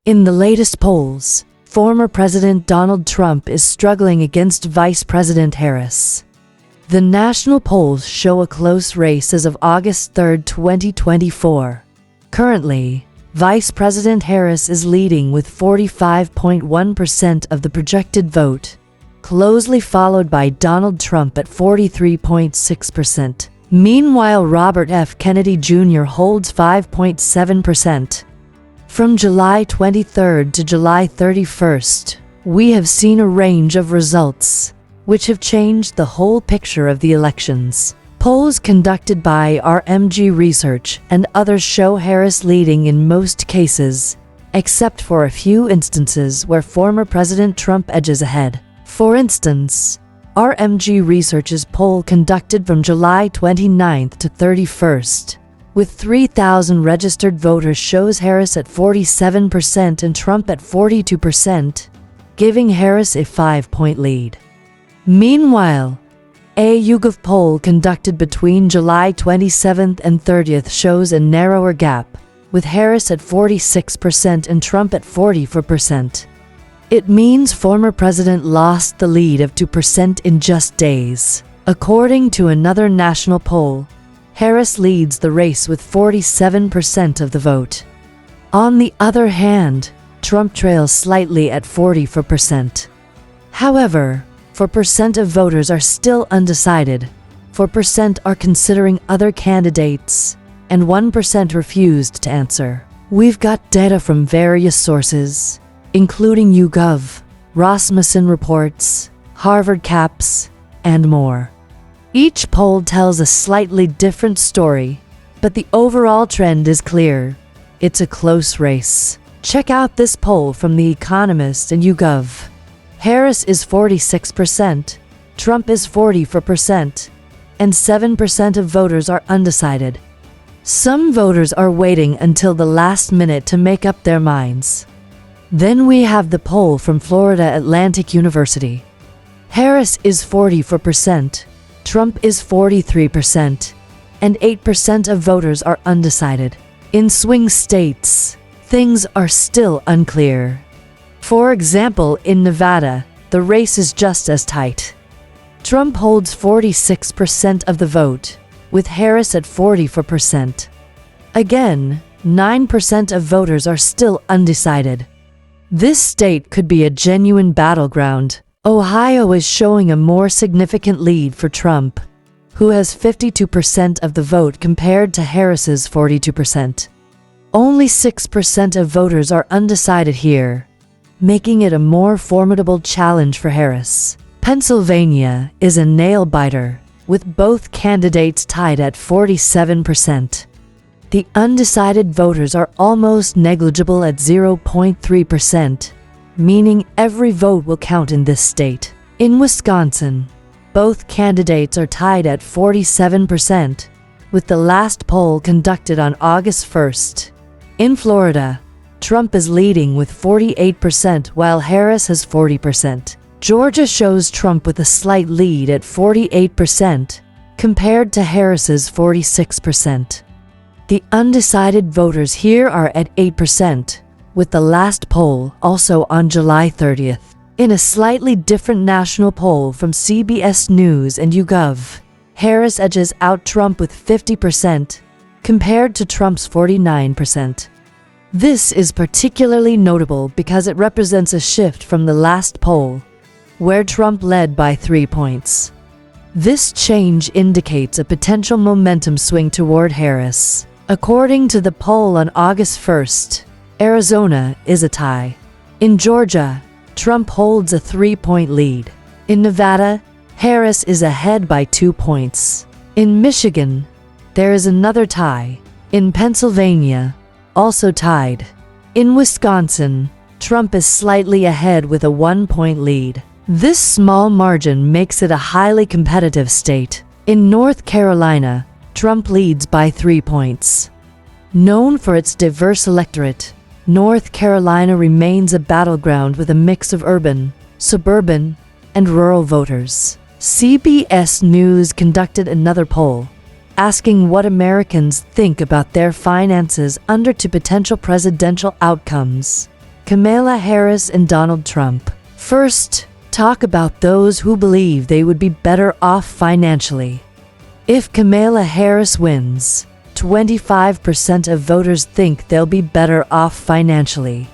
In the latest polls, former President Donald Trump is struggling against Vice President Harris. The national polls show a close race as of August 3, 2024. Currently, Vice President Harris is leading with 45.1% of the projected vote, closely followed by Donald Trump at 43.6%. Meanwhile, Robert F. Kennedy Jr. holds 5.7%. From July 23 to July 31, we have seen a range of results, which have changed the whole picture of the elections. Polls conducted by RMG Research and others show Harris leading in most cases, except for a few instances where former President Trump edges ahead. For instance, RMG Research's poll conducted from July 29 to 31st, with 3,000 registered voters shows Harris at 47% and Trump at 42%, giving Harris a 5-point lead. Meanwhile, a YouGov poll conducted between July 27th and 30th shows a narrower gap, with Harris at 46% and Trump at 44%. It means former president lost the lead of 2% in just days. According to another national poll, Harris leads the race with 47% of the vote. On the other hand, Trump trails slightly at 44%. However, 4% of voters are still undecided, 4% are considering other candidates, and 1% refused to answer. We've got data from various sources, including YouGov, Rasmussen Reports, Harvard Caps, and more. Each poll tells a slightly different story, but the overall trend is clear. It's a close race. Check out this poll from The Economist and YouGov. Harris is 46%, Trump is 44%, and 7% of voters are undecided. Some voters are waiting until the last minute to make up their minds. Then we have the poll from Florida Atlantic University. Harris is 44%, Trump is 43%, and 8% of voters are undecided. In swing states, things are still unclear. For example, in Nevada, the race is just as tight. Trump holds 46% of the vote, with Harris at 44%. Again, 9% of voters are still undecided. This state could be a genuine battleground. Ohio is showing a more significant lead for Trump, who has 52% of the vote compared to Harris's 42%. Only 6% of voters are undecided here, making it a more formidable challenge for Harris. Pennsylvania is a nail-biter, with both candidates tied at 47%. The undecided voters are almost negligible at 0.3%, meaning every vote will count in this state. In Wisconsin, both candidates are tied at 47%, with the last poll conducted on August 1st. In Florida, Trump is leading with 48% while Harris has 40%. Georgia shows Trump with a slight lead at 48% compared to Harris's 46%. The undecided voters here are at 8%, with the last poll also on July 30th. In a slightly different national poll from CBS News and YouGov, Harris edges out Trump with 50% compared to Trump's 49%. This is particularly notable because it represents a shift from the last poll, where Trump led by 3 points. This change indicates a potential momentum swing toward Harris. According to the poll on August 1st, Arizona is a tie. In Georgia, Trump holds a 3-point lead. In Nevada, Harris is ahead by 2 points. In Michigan, there is another tie. In Pennsylvania, also tied. In Wisconsin, Trump is slightly ahead with a 1-point lead. This small margin makes it a highly competitive state. In North Carolina, Trump leads by 3 points. Known for its diverse electorate, North Carolina remains a battleground with a mix of urban, suburban, and rural voters. CBS News conducted another poll, asking what Americans think about their finances under two potential presidential outcomes. Kamala Harris and Donald Trump. First, talk about those who believe they would be better off financially. If Kamala Harris wins, 25% of voters think they'll be better off financially.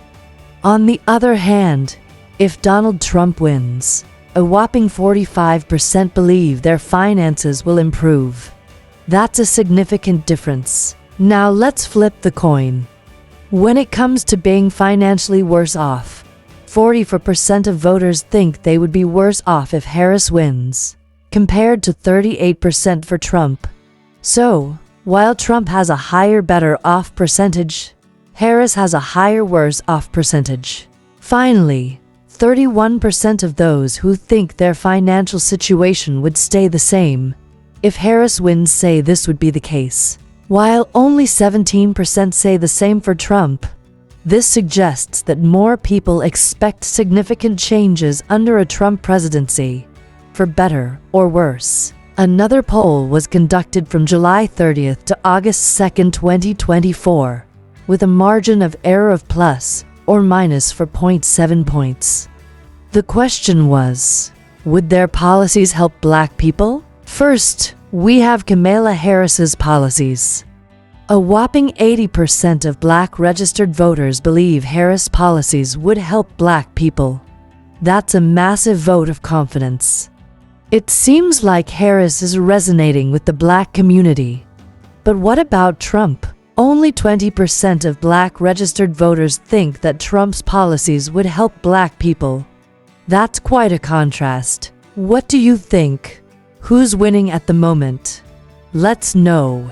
On the other hand, if Donald Trump wins, a whopping 45% believe their finances will improve. That's a significant difference. Now let's flip the coin. When it comes to being financially worse off, 44% of voters think they would be worse off if Harris wins, compared to 38% for Trump. So, while Trump has a higher better off percentage, Harris has a higher worse off percentage. Finally, 31% of those who think their financial situation would stay the same if Harris wins say this would be the case, while only 17% say the same for Trump. This suggests that more people expect significant changes under a Trump presidency, for better or worse. Another poll was conducted from July 30th to August 2nd, 2024, with a margin of error of plus or minus for 0.7 points. The question was, would their policies help Black people? First, we have Kamala Harris's policies. A whopping 80% of Black registered voters believe Harris policies would help Black people. That's a massive vote of confidence. It seems like Harris is resonating with the Black community. But what about Trump? Only 20% of Black registered voters think that Trump's policies would help Black people. That's quite a contrast. What do you think? Who's winning at the moment? Let's know.